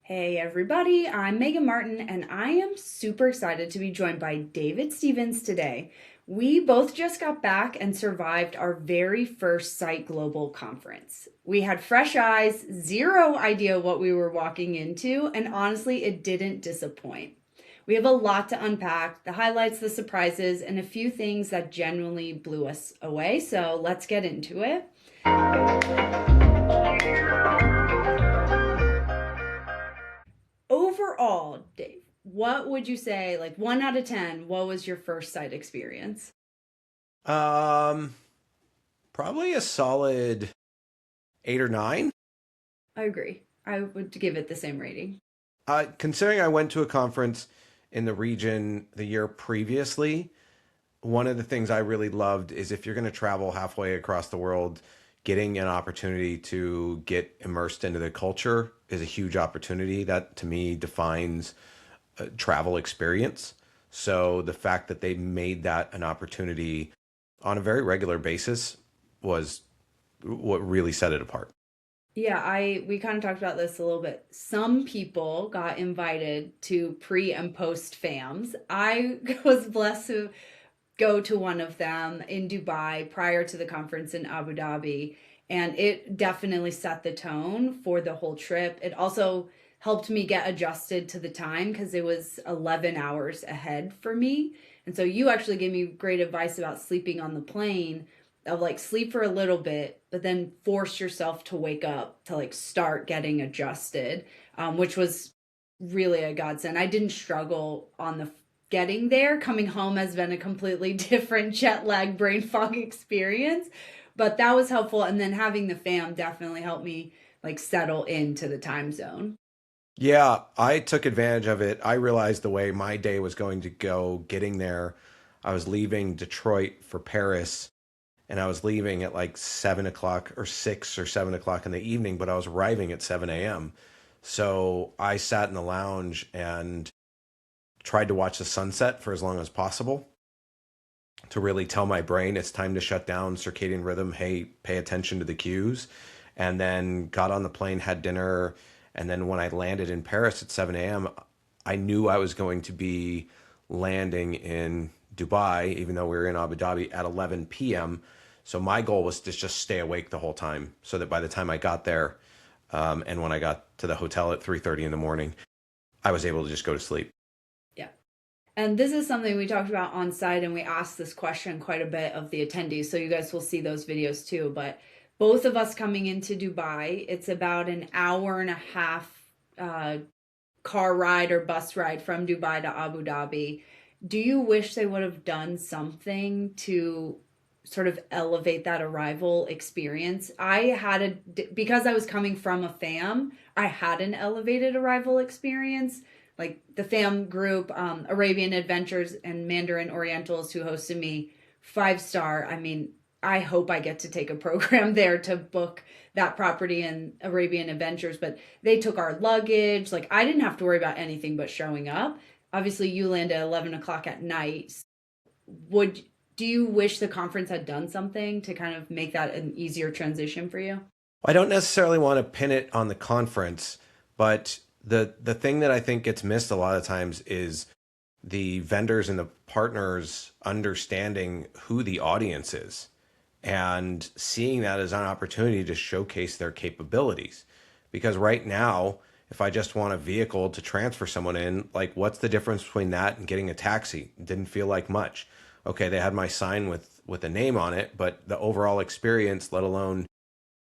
Hey everybody, I'm Megan Martin and I am super excited to be joined by David Stevens today. We both just got back and survived our very first Site Global conference. We had fresh eyes, zero idea what we were walking into, and honestly, it didn't disappoint. We have a lot to unpack, the highlights, the surprises, and a few things that genuinely blew us away, so let's get into it. Overall, Dave, what would you say, like 1 out of 10, what was your first site experience? Um, Probably a solid 8 or 9. I agree. I would give it the same rating. Considering I went to a conference in the region the year previously, one of the things I really loved is if you're going to travel halfway across the world, getting an opportunity to get immersed into the culture is a huge opportunity. That to me defines a travel experience. So the fact that they made that an opportunity on a very regular basis was what really set it apart. Yeah, I we kind of talked about this a little bit. Some people got invited to pre and post FAMs. I was blessed to go to one of them in Dubai prior to the conference in Abu Dhabi. And it definitely set the tone for the whole trip. It also helped me get adjusted to the time because it was 11 hours ahead for me. And so you actually gave me great advice about sleeping on the plane of like sleep for a little bit, but then force yourself to wake up to like start getting adjusted, which was really a godsend. I didn't struggle on the getting there. Coming home has been a completely different jet lag brain fog experience, but that was helpful. And then having the fam definitely helped me like settle into the time zone. Yeah, I took advantage of it. I realized the way my day was going to go getting there. I was leaving Detroit for Paris, and I was leaving at like 7 o'clock or 6 or 7 o'clock in the evening, but I was arriving at 7 a.m. So I sat in the lounge and tried to watch the sunset for as long as possible to really tell my brain it's time to shut down circadian rhythm. Hey, pay attention to the cues. And then got on the plane, had dinner. And then when I landed in Paris at 7 a.m., I knew I was going to be landing in Dubai, even though we were in Abu Dhabi at 11 p.m. So my goal was to just stay awake the whole time so that by the time I got there, and when I got to the hotel at 3:30 in the morning, I was able to just go to sleep. Yeah. And this is something we talked about on site, and we asked this question quite a bit of the attendees. So you guys will see those videos too. But both of us coming into Dubai, it's about an hour and a half uh, car ride or bus ride from Dubai to Abu Dhabi. Do you wish they would have done something to sort of elevate that arrival experience? Because I was coming from a fam, I had an elevated arrival experience. Like the fam group, Arabian Adventures and Mandarin Orientals who hosted me, 5 star. I mean, I hope I get to take a program there to book that property in Arabian Adventures, but they took our luggage. Like I didn't have to worry about anything but showing up. Obviously, you land at 11 o'clock at night. Would Do you wish the conference had done something to kind of make that an easier transition for you? I don't necessarily want to pin it on the conference, but the thing that I think gets missed a lot of times is the vendors and the partners understanding who the audience is and seeing that as an opportunity to showcase their capabilities. Because right now, if I just want a vehicle to transfer someone in, like what's the difference between that and getting a taxi? It didn't feel like much. Okay, they had my sign with a name on it, but the overall experience, let alone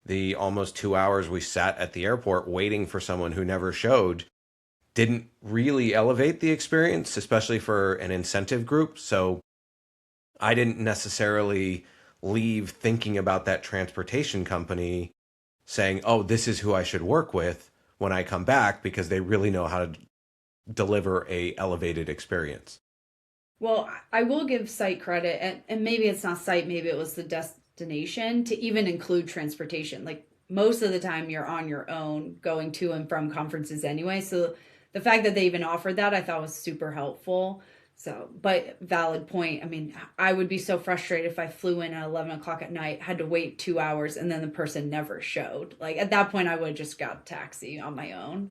the almost 2 hours we sat at the airport waiting for someone who never showed, didn't really elevate the experience, especially for an incentive group. So I didn't necessarily leave thinking about that transportation company saying, oh, this is who I should work with when I come back because they really know how to deliver a elevated experience. Well, I will give site credit, and maybe it's not site, maybe it was the destination to even include transportation. Like most of the time, you're on your own going to and from conferences anyway. So the fact that they even offered that, I thought was super helpful. So, but valid point. I mean, I would be so frustrated if I flew in at 11 o'clock at night, had to wait 2 hours, and then the person never showed. Like at that point, I would have just got a taxi on my own.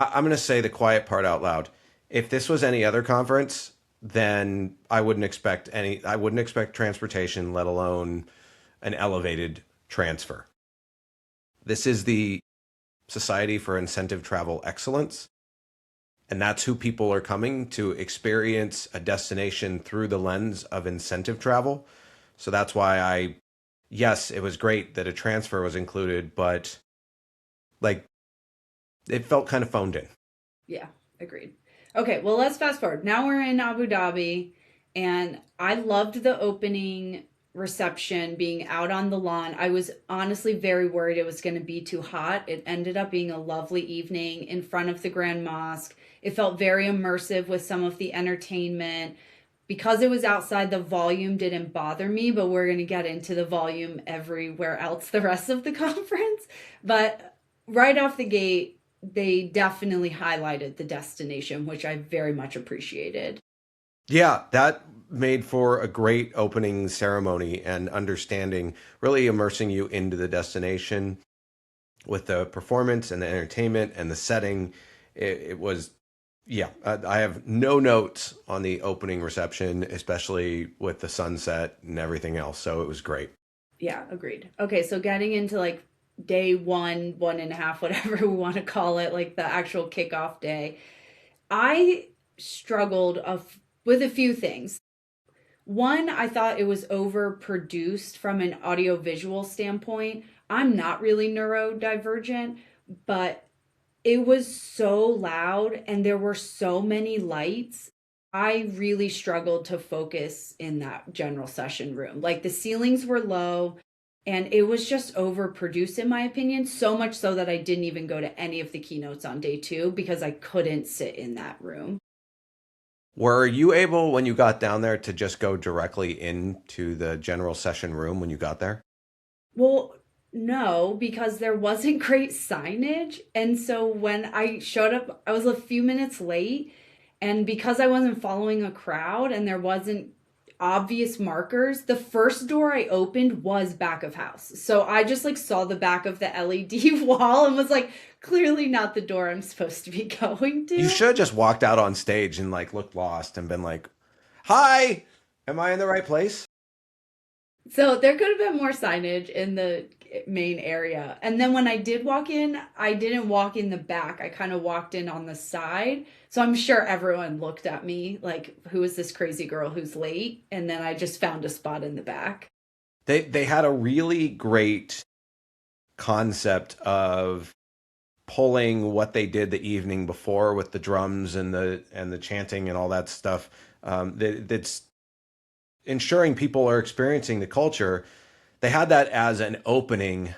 I'm going to say the quiet part out loud. If this was any other conference, then I wouldn't expect transportation, let alone an elevated transfer. This is the Society for Incentive Travel Excellence. And that's who people are coming to experience a destination through the lens of incentive travel. So that's why yes, it was great that a transfer was included, but like it felt kind of phoned in. Yeah, agreed. Okay, well, let's fast forward. Now we're in Abu Dhabi, and I loved the opening reception being out on the lawn. I was honestly very worried it was going to be too hot. It ended up being a lovely evening in front of the Grand Mosque. It felt very immersive with some of the entertainment. Because it was outside, the volume didn't bother me, but we're going to get into the volume everywhere else the rest of the conference. But right off the gate, they definitely highlighted the destination, which I very much appreciated. Yeah, that made for a great opening ceremony and understanding, really immersing you into the destination with the performance and the entertainment and the setting. It was, yeah, I have no notes on the opening reception, especially with the sunset and everything else. So it was great. Yeah, agreed. Okay, so getting into like day one, one and a half, whatever we want to call it, like the actual kickoff day, I struggled with a few things. One, I thought it was overproduced from an audiovisual standpoint. I'm not really neurodivergent, but it was so loud and there were so many lights. I really struggled to focus in that general session room. Like the ceilings were low and it was just overproduced, in my opinion, so much so that I didn't even go to any of the keynotes on day two because I couldn't sit in that room. Were you able, when you got down there, to just go directly into the general session room when you got there? Well, no, because there wasn't great signage. And so when I showed up, I was a few minutes late. And because I wasn't following a crowd and there wasn't obvious markers, the first door I opened was back of house. So I just like saw the back of the LED wall and was like, clearly not the door I'm supposed to be going You to. should have just walked out on stage and like looked lost and been like, "Hi, am I in the right place?" So there could have been more signage in the main area. And then when I did walk in, I didn't walk in the back. I kind of walked in on the side. So I'm sure everyone looked at me like, who is this crazy girl who's late? And then I just found a spot in the back. They had a really great concept of pulling what they did the evening before with the drums and the chanting and all that stuff. That's ensuring people are experiencing the culture. They had that as an opening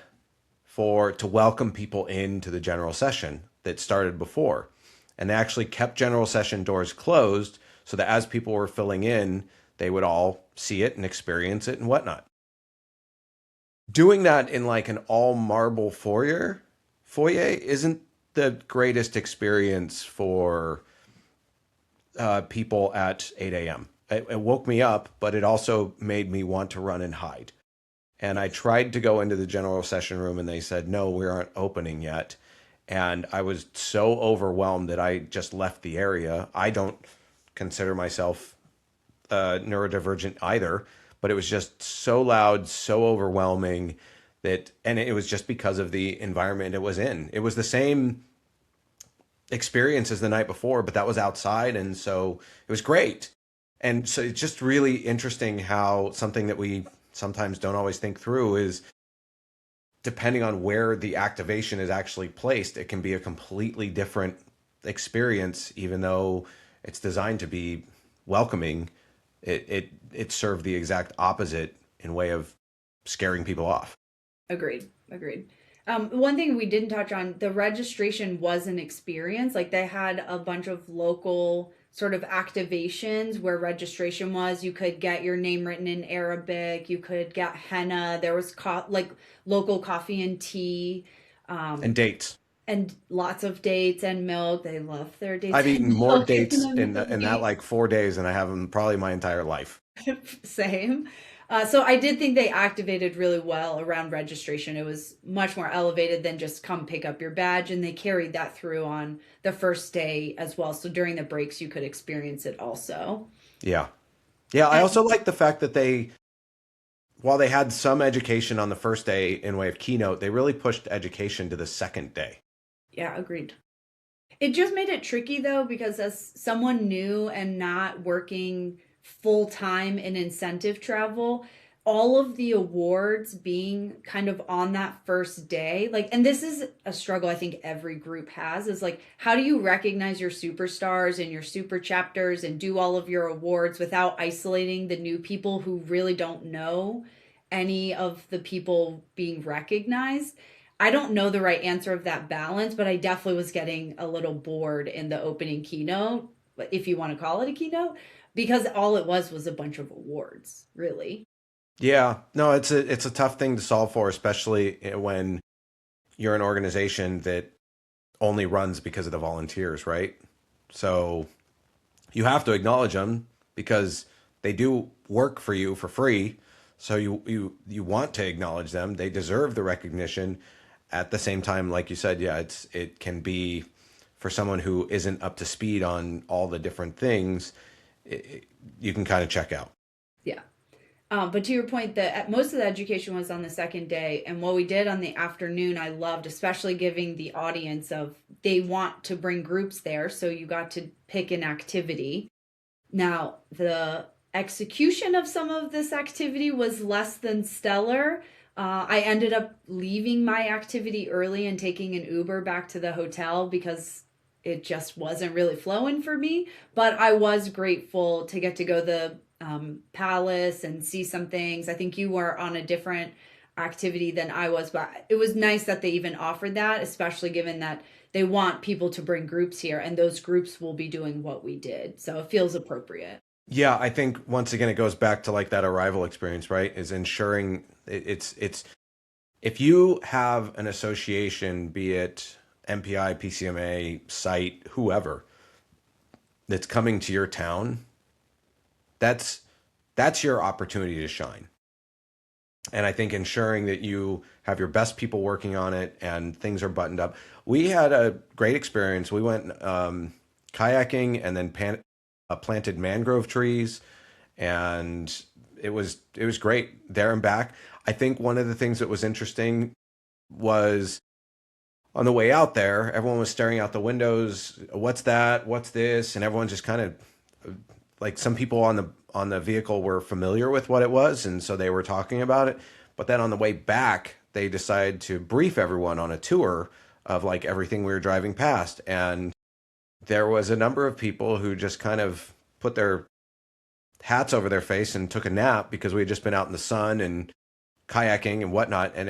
for to welcome people into the general session that started before. And they actually kept general session doors closed so that as people were filling in, they would all see it and experience it and whatnot. Doing that in like an all marble foyer isn't the greatest experience for people at 8 a.m. It woke me up, but it also made me want to run and hide. And I tried to go into the general session room and they said, no, we aren't opening yet. And I was so overwhelmed that I just left the area. I don't consider myself neurodivergent either, but it was just so loud, so overwhelming and it was just because of the environment it was in. It was the same experience as the night before, but that was outside. And so it was great. And so it's just really interesting how something that we sometimes don't always think through is depending on where the activation is actually placed, it can be a completely different experience, even though it's designed to be welcoming. It served the exact opposite in way of scaring people off. Agreed. Agreed. One thing we didn't touch on, the registration was an experience. Like they had a bunch of local sort of activations where registration was. You could get your name written in Arabic. You could get henna. There was like local coffee and tea. And dates. And lots of dates and milk. They love their dates I've and eaten more milk dates in in that like 4 days than I have in probably my entire life. Same. So I did think they activated really well around registration. It was much more elevated than just come pick up your badge, and they carried that through on the first day as well. So during the breaks, you could experience it also. Yeah. Yeah. I And also like the fact that while they had some education on the first day in way of keynote, they really pushed education to the second day. yeah, agreed. It just made it tricky though, because as someone new and not working full time in incentive travel, all of the awards being kind of on that first day, like, and this is a struggle I think every group has, is like, how do you recognize your superstars and your super chapters and do all of your awards without isolating the new people who really don't know any of the people being recognized? I don't know the right answer of that balance, but I definitely was getting a little bored in the opening keynote, if you want to call it a keynote, because all it was a bunch of awards, really. Yeah. No, it's a tough thing to solve for, especially when you're an organization that only runs because of the volunteers, right? So you have to acknowledge them because they do work for you for free. So you want to acknowledge them. They deserve the recognition. At the same time, like you said, yeah, it can be for someone who isn't up to speed on all the different things, you can kind of check out. Yeah. But to your point, that most of the education was on the second day, and what we did on the afternoon, I loved, especially giving the audience of they want to bring groups there, so you got to pick an activity. Now, the execution of some of this activity was less than stellar. I ended up leaving my activity early and taking an Uber back to the hotel because it just wasn't really flowing for me. But I was grateful to get to go to the palace and see some things. I think you were on a different activity than I was, but it was nice that they even offered that, especially given that they want people to bring groups here and those groups will be doing what we did. So it feels appropriate. Yeah, I think once again it goes back to like that arrival experience, right? Is ensuring it's if you have an association, be it MPI, PCMA, site, whoever, that's coming to your town, that's that's your opportunity to shine. And I think ensuring that you have your best people working on it and things are buttoned up. We had a great experience. We went kayaking and then planted mangrove trees, and it was great there and back. I think one of the things that was interesting was on the way out there, everyone was staring out the windows. What's that? What's this? And everyone just kind of like some people on the vehicle were familiar with what it was, and so they were talking about it. But then on the way back, they decided to brief everyone on a tour of like everything we were driving past, and there was a number of people who just kind of put their hats over their face and took a nap because we had just been out in the sun and kayaking and whatnot. And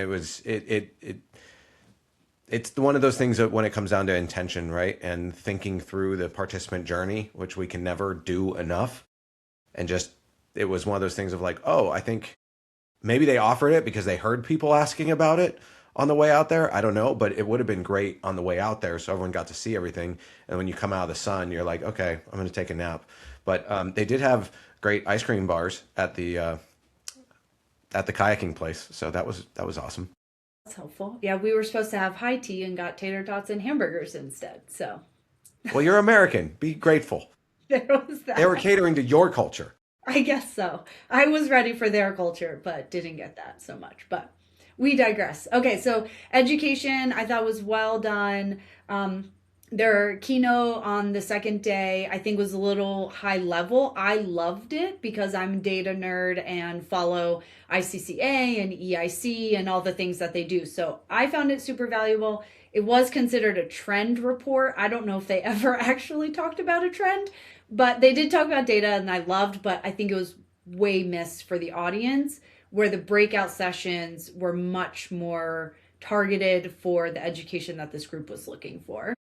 it's one of those things that when it comes down to intention, right? And thinking through the participant journey, which we can never do enough. And just, it was one of those things of like, oh, I think maybe they offered it because they heard people asking about it on the way out there. I don't know, but it would have been great on the way out there. So everyone got to see everything. And when you come out of the sun, you're like, okay, I'm going to take a nap. But they did have great ice cream bars at the kayaking place. So that was awesome. That's helpful. Yeah, we were supposed to have high tea and got tater tots and hamburgers instead. So Well, you're American. Be grateful. there was They were that. catering to your culture. I guess so. I was ready for their culture, but didn't get that so much. But we digress. Okay, so education I thought was well done. Their keynote on the second day I think was a little high level. I loved it because I'm a data nerd and follow ICCA and EIC and all the things that they do. So I found it super valuable. It was considered a trend report. I don't know if they ever actually talked about a trend, but they did talk about data and I loved, but I think it was way missed for the audience where the breakout sessions were much more targeted for the education that this group was looking for.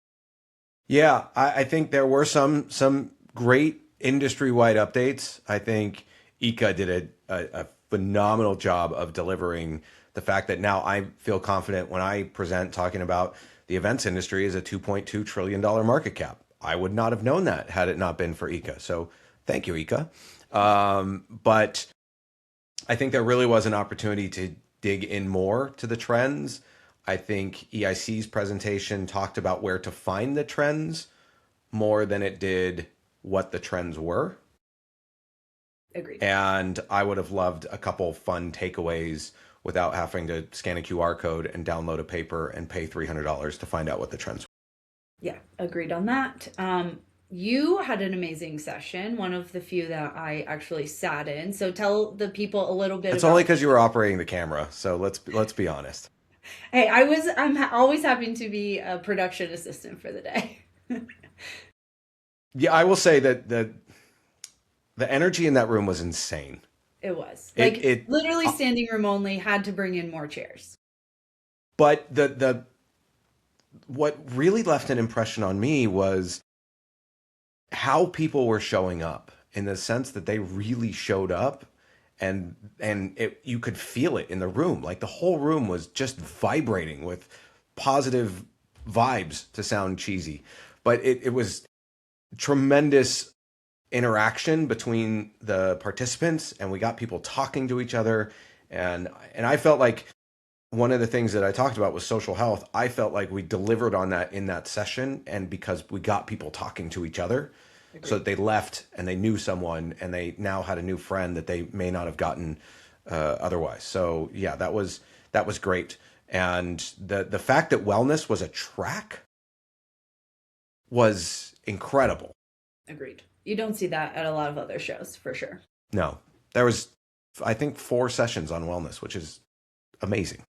Yeah, I think there were some great industry-wide updates. I think Ika did a phenomenal job of delivering the fact that now I feel confident when I present talking about the events industry is a $2.2 trillion market cap. I would not have known that had it not been for Ika. So thank you, Ika. But I think there really was an opportunity to dig in more to the trends. I think EIC's presentation talked about where to find the trends more than it did what the trends were. Agreed. And I would have loved a couple fun takeaways without having to scan a QR code and download a paper and pay $300 to find out what the trends were. Yeah, agreed on that. You had an amazing session, one of the few that I actually sat in. So tell the people a little bit It's about. only because you were operating the camera, so let's be honest. Hey, always happy to be a production assistant for the day. Yeah, I will say that the energy in that room was insane. It was It literally standing room only, had to bring in more chairs. But the what really left an impression on me was how people were showing up, in the sense that they really showed up, and you could feel it in the room. Like the whole room was just vibrating with positive vibes, to sound cheesy, but it was tremendous interaction between the participants, and we got people talking to each other, and I felt like one of the things that I talked about was social health. I felt like we delivered on that in that session, and because we got people talking to each other. Agreed. So that they left and they knew someone, and they now had a new friend that they may not have gotten otherwise. So yeah, that was great. And the fact that wellness was a track was incredible. Agreed. You don't see that at a lot of other shows, for sure. No, there was, I think, 4 sessions on wellness, which is amazing.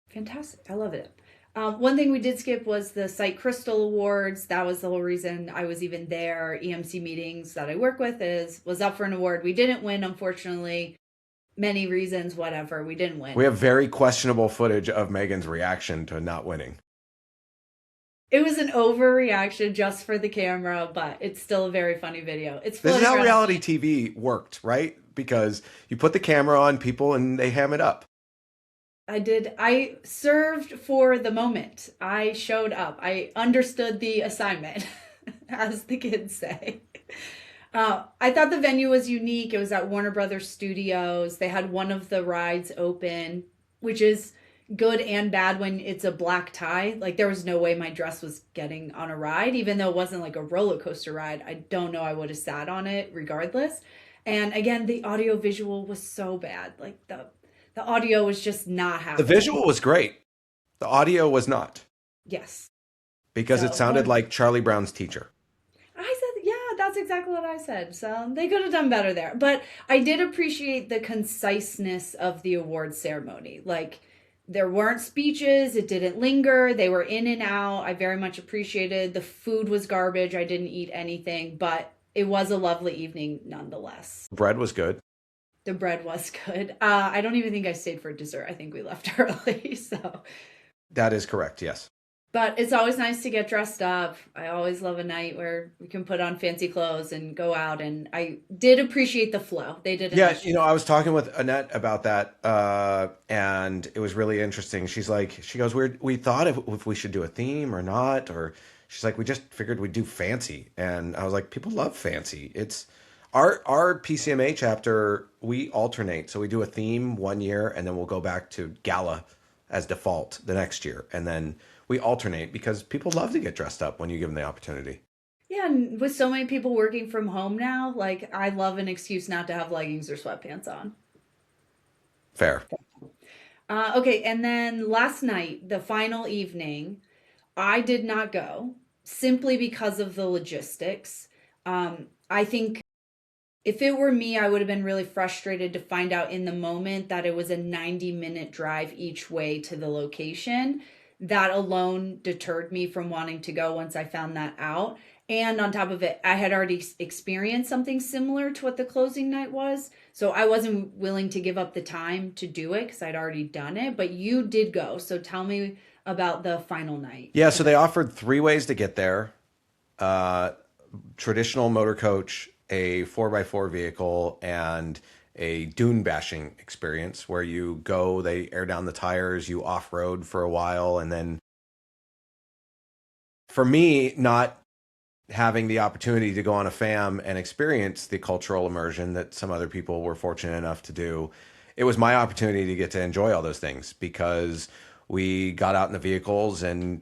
Fantastic. I love it. One thing we did skip was the Site Crystal Awards. That was the whole reason I was even there. EMC meetings that I work with was up for an award. We didn't win, unfortunately. Many reasons, whatever. We didn't win. We have very questionable footage of Megan's reaction to not winning. It was an overreaction just for the camera, but it's still a very funny video. This is how reality TV worked, right? Because you put the camera on people and they ham it up. I served for the moment. I showed up. I understood the assignment, as the kids say. I thought the venue was unique. It was at Warner Brothers Studios. They had one of the rides open, which is good and bad when it's a black tie. Like, there was no way my dress was getting on a ride, even though it wasn't like a roller coaster ride. I don't know, I would have sat on it regardless. And again, the audio visual was so bad. Like the audio was just not happening. The visual was great. The audio was not. Yes. Because it sounded like Charlie Brown's teacher. That's exactly what I said. So they could have done better there. But I did appreciate the conciseness of the awards ceremony. Like, there weren't speeches. It didn't linger. They were in and out. I very much appreciated. The food was garbage. I didn't eat anything, but it was a lovely evening nonetheless. Bread was good. The bread was good. I don't even think I stayed for dessert. I think we left early. So that is correct. Yes. But it's always nice to get dressed up. I always love a night where we can put on fancy clothes and go out. And I did appreciate the flow. They did. Yeah, I was talking with Annette about that, and it was really interesting. She goes, we thought if we should do a theme or not, or she's like, we just figured we'd do fancy. And I was like, people love fancy. It's our PCMA chapter, we alternate. So we do a theme one year, and then we'll go back to gala as default the next year. And then we alternate because people love to get dressed up when you give them the opportunity. Yeah, and with so many people working from home now, like, I love an excuse not to have leggings or sweatpants on. Fair. Okay, and then last night, the final evening, I did not go simply because of the logistics. I think if it were me, I would have been really frustrated to find out in the moment that it was a 90-minute drive each way to the location. That alone deterred me from wanting to go once I found that out. And on top of it, I had already experienced something similar to what the closing night was. So I wasn't willing to give up the time to do it because I'd already done it. But you did go. So tell me about the final night. Yeah, so they offered 3 ways to get there. Traditional motor coach, a 4x4 vehicle, and a dune bashing experience where you go, they air down the tires, you off-road for a while. And then for me, not having the opportunity to go on a FAM and experience the cultural immersion that some other people were fortunate enough to do, it was my opportunity to get to enjoy all those things because we got out in the vehicles and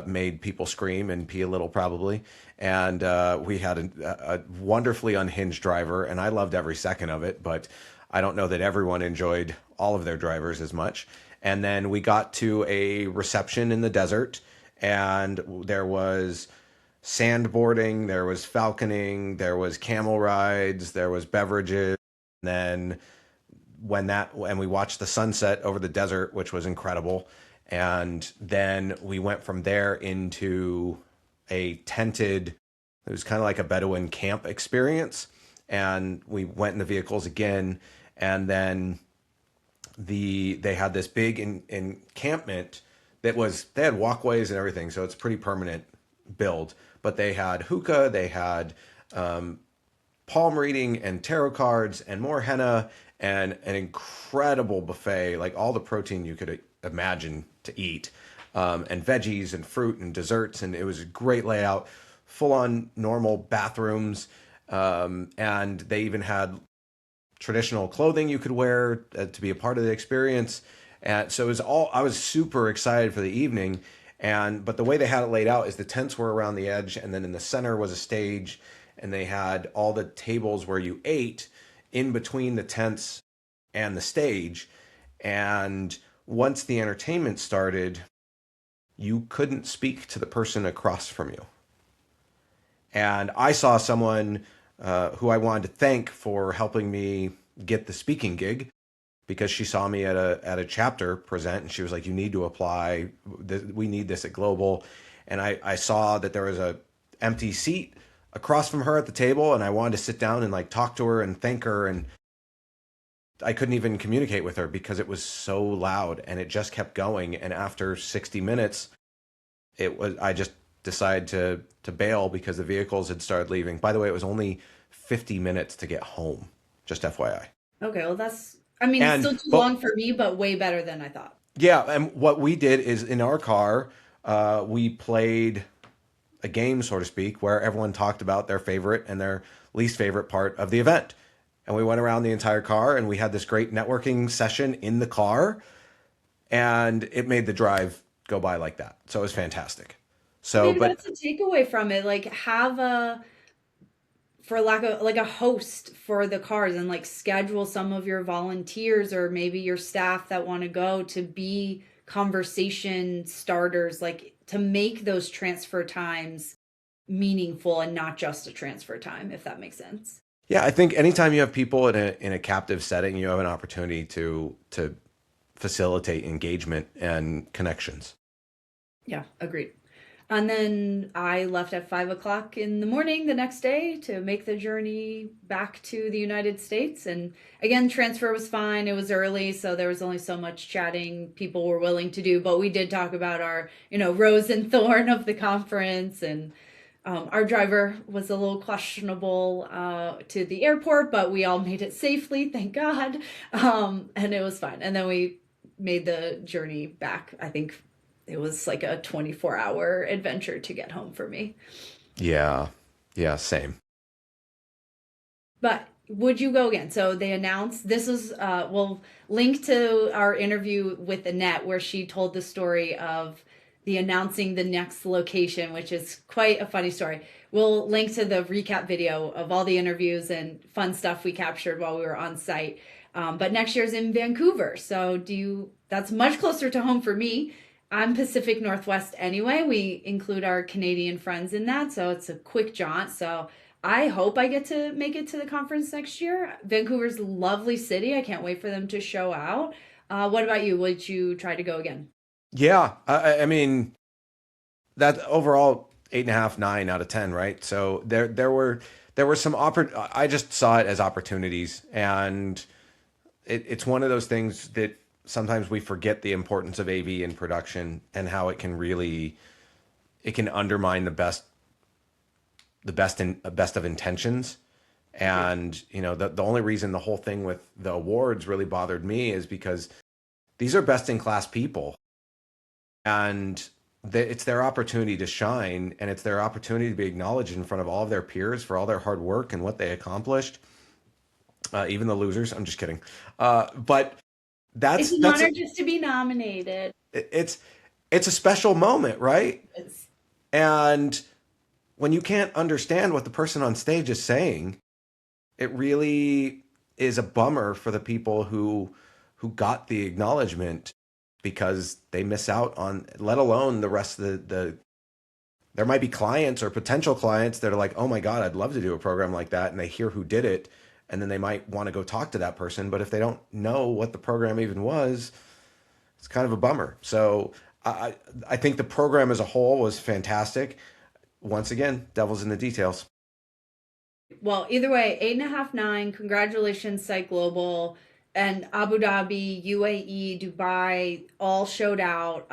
made people scream and pee a little probably. And we had a wonderfully unhinged driver, and I loved every second of it, but I don't know that everyone enjoyed all of their drivers as much. And then we got to a reception in the desert, and there was sandboarding, there was falconing, there was camel rides, there was beverages. And then when we watched the sunset over the desert, which was incredible. And then we went from there into a tented, it was kind of like a Bedouin camp experience. And we went in the vehicles again. And then they had this big encampment they had walkways and everything. So it's pretty permanent build, but they had hookah, they had palm reading and tarot cards and more henna and an incredible buffet, like all the protein you could imagine to eat, and veggies and fruit and desserts. And it was a great layout, full on normal bathrooms. And they even had traditional clothing you could wear to be a part of the experience. And so it was I was super excited for the evening. But the way they had it laid out is the tents were around the edge, and then in the center was a stage, and they had all the tables where you ate in between the tents and the stage. And once the entertainment started, you couldn't speak to the person across from you. And I saw someone who I wanted to thank for helping me get the speaking gig, because she saw me at a chapter present, and she was like, "You need to apply. We need this at Global." And I saw that there was a empty seat across from her at the table, and I wanted to sit down and like talk to her and thank her, and I couldn't even communicate with her because it was so loud, and it just kept going. And after 60 minutes, I just decided to bail because the vehicles had started leaving. By the way, it was only 50 minutes to get home, just FYI. Okay, well it's And still too but long for me, but way better than I thought. Yeah, and what we did is in our car, we played a game, so to speak, where everyone talked about their favorite and their least favorite part of the event. And we went around the entire car, and we had this great networking session in the car, and it made the drive go by like that. So it was fantastic. So So, maybe but that's a takeaway from it. Like have a for lack of like a host for the cars, and like schedule some of your volunteers or maybe your staff that want to go to be conversation starters, like to make those transfer times meaningful and not just a transfer time, if that makes sense. yeah, I think anytime you have people in a captive setting, you have an opportunity to facilitate engagement and connections. Yeah, agreed. And then I left at 5 o'clock in the morning the next day to make the journey back to the United States. And again, transfer was fine. It was early, so there was only so much chatting people were willing to do. But we did talk about our, rose and thorn of the conference. And our driver was a little questionable to the airport, but we all made it safely, thank God. And it was fine. And then we made the journey back. I think it was like a 24-hour adventure to get home for me. Yeah, yeah, same. But would you go again? So they announced this is we'll link to our interview with Annette where she told the story of the announcing the next location, which is quite a funny story. We'll link to the recap video of all the interviews and fun stuff we captured while we were on site. But next year's in Vancouver. So that's much closer to home for me. I'm Pacific Northwest anyway. We include our Canadian friends in that, so it's a quick jaunt. So I hope I get to make it to the conference next year. Vancouver's a lovely city. I can't wait for them to show out. What about you? Would you try to go again? Yeah, I mean that overall 8.5, 9 out of 10, right? So there were some I just saw it as opportunities, and it's one of those things that sometimes we forget the importance of AV in production and how it can undermine the best of intentions. And the only reason the whole thing with the awards really bothered me is because these are best in class people, and it's their opportunity to shine, and it's their opportunity to be acknowledged in front of all of their peers for all their hard work and what they accomplished. Even the losers. I'm just kidding. But It's an that's honor just to be nominated. it's it's a special moment, right? It's, And when you can't understand what the person on stage is saying, it really is a bummer for the people who got the acknowledgement because they miss out on, let alone the rest of the there might be clients or potential clients that are like, oh my God, I'd love to do a program like that. And they hear who did it. And then they might want to go talk to that person. But if they don't know what the program even was, it's kind of a bummer. So I think the program as a whole was fantastic. Once again, devil's in the details. well, either way, 8.5, 9. Congratulations, Site Global and Abu Dhabi, UAE, Dubai, all showed out.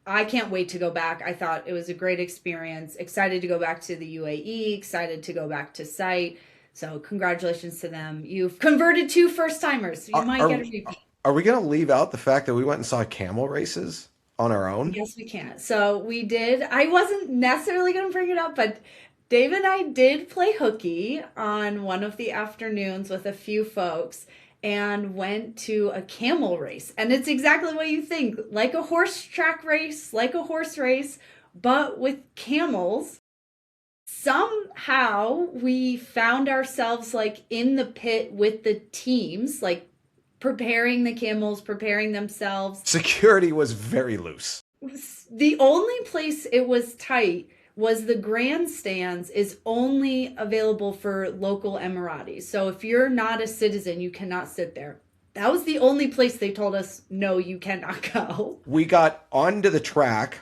I can't wait to go back. I thought it was a great experience. Excited to go back to the UAE, excited to go back to Site. So congratulations to them. You've converted two first timers. You Are, might are, get a repeat. are we going to leave out the fact that we went and saw camel races on our own? Yes, we can. So we did. I wasn't necessarily going to bring it up, but Dave and I did play hooky on one of the afternoons with a few folks and went to a camel race. And it's exactly what you think, like a horse track race, like a horse race, but with camels. Somehow we found ourselves like in the pit with the teams, like preparing the camels, preparing themselves. Security was very loose. The only place it was tight was the grandstands is only available for local Emiratis. So if you're not a citizen, you cannot sit there. That was the only place they told us, no, you cannot go. We got onto the track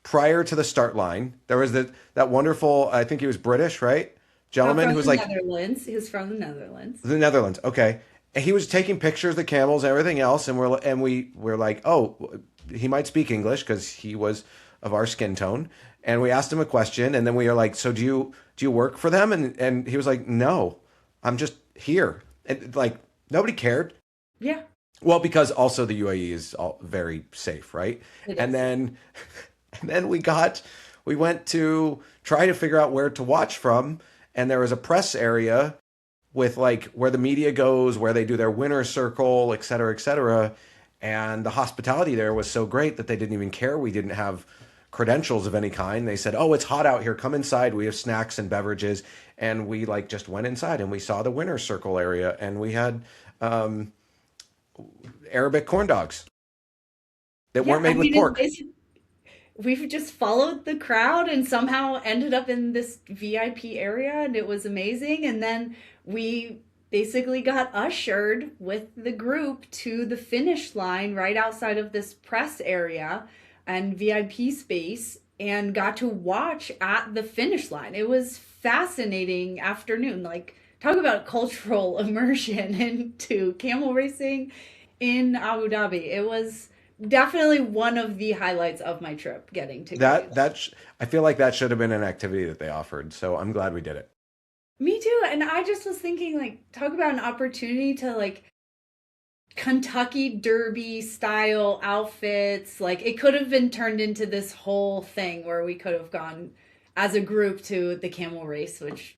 prior to the start line. There was that wonderful, I think he was British, right? Gentleman From who was the like, Netherlands. He was from the Netherlands. the Netherlands. Okay. And he was taking pictures of the camels and everything else. And we're like, oh, he might speak English because he was of our skin tone. And we asked him a question, and then we are like, so do you work for them? And he was like, no, I'm just here. And like nobody cared. Yeah, Well, because also the UAE is all very safe, right? it And is. then and then we went to try to figure out where to watch from, and there was a press area with like where the media goes, where they do their winner circle, et cetera, et cetera. And the hospitality there was so great that they didn't even care we didn't have credentials of any kind. They said, "Oh, it's hot out here. Come inside. We have snacks and beverages." And we like just went inside and we saw the winner circle area, and we had um, Arabic corn dogs that Yeah, weren't I made with mean, it's pork. basically, we've just followed the crowd and somehow ended up in this VIP area, and it was amazing. And then we basically got ushered with the group to the finish line right outside of this press area and VIP space and got to watch at the finish line. It was fascinating afternoon. Like talk about cultural immersion into camel racing in Abu Dhabi. It was definitely one of the highlights of my trip getting to go do that. I feel like that should have been an activity that they offered. So I'm glad we did it. Me too. And I just was thinking, like, talk about an opportunity to, like, Kentucky Derby style outfits. Like, it could have been turned into this whole thing where we could have gone as a group to the camel race, which,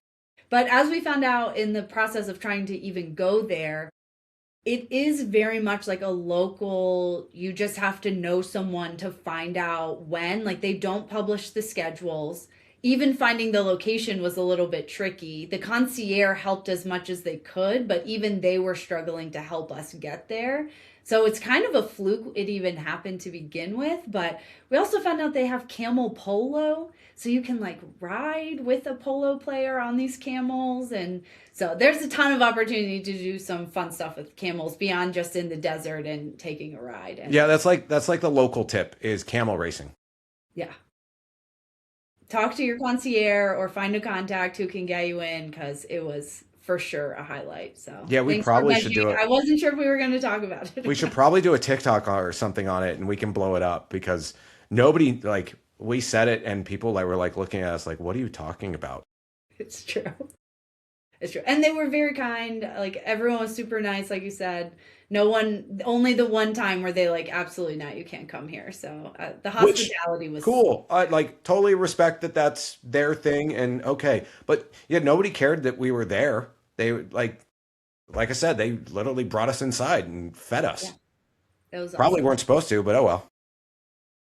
but as we found out in the process of trying to even go there, it is very much like a local, you just have to know someone to find out when. Like they don't publish the schedules. Even finding the location was a little bit tricky. The concierge helped as much as they could, but even they were struggling to help us get there. So it's kind of a fluke it even happened to begin with. But we also found out they have camel polo. So you can like ride with a polo player on these camels. And so there's a ton of opportunity to do some fun stuff with camels beyond just in the desert and taking a ride. And Yeah, that's like the local tip is camel racing. yeah, talk to your concierge or find a contact who can get you in because it was for sure a highlight. So Yeah, we thanks for probably should do mentioning. it. I wasn't sure if we were going to talk about it. We should probably do a TikTok or something on it, and we can blow it up because nobody like we said it, and people like were like looking at us like, "What are you talking about?" It's true. It's true. And they were very kind. Like everyone was super nice, like you said. No one, only the one time where they like, absolutely not, you can't come here. So the Which hospitality was, cool. I like totally respect that that's their thing, and okay, but yeah, nobody cared that we were there. They like like I said, they literally brought us inside and fed Yeah, us. it was Probably awesome. weren't supposed to, but oh well.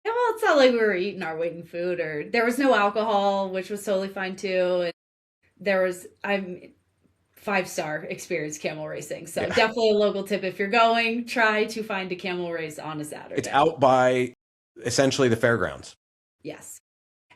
Yeah, well, it's not like we were eating our weight in food, or there was no alcohol, which was totally fine too. And I'm 5-star experience camel racing. So Yeah. definitely a local tip. If you're going, try to find a camel race on a It's Saturday. out by essentially the fairgrounds. Yes.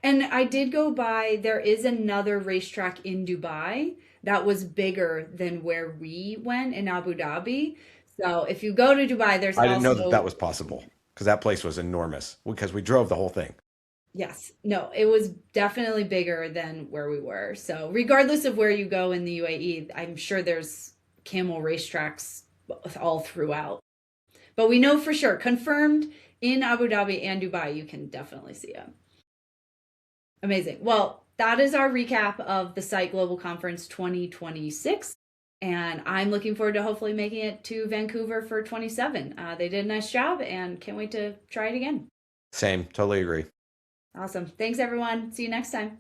And I did go by, there is another racetrack in Dubai that was bigger than where we went in Abu Dhabi. So if you go to Dubai, there's I didn't know that that also, was possible because that place was enormous because we drove the whole thing. yes, no, it was definitely bigger than where we were. So regardless of where you go in the UAE, I'm sure there's camel racetracks all throughout. But we know for sure, confirmed in Abu Dhabi and Dubai, you can definitely see it. Amazing. Well, that is our recap of the Site Global Conference 2026. And I'm looking forward to hopefully making it to Vancouver for 27. They did a nice job and can't wait to try it again. Same, totally agree. Awesome. Thanks, everyone. See you next time.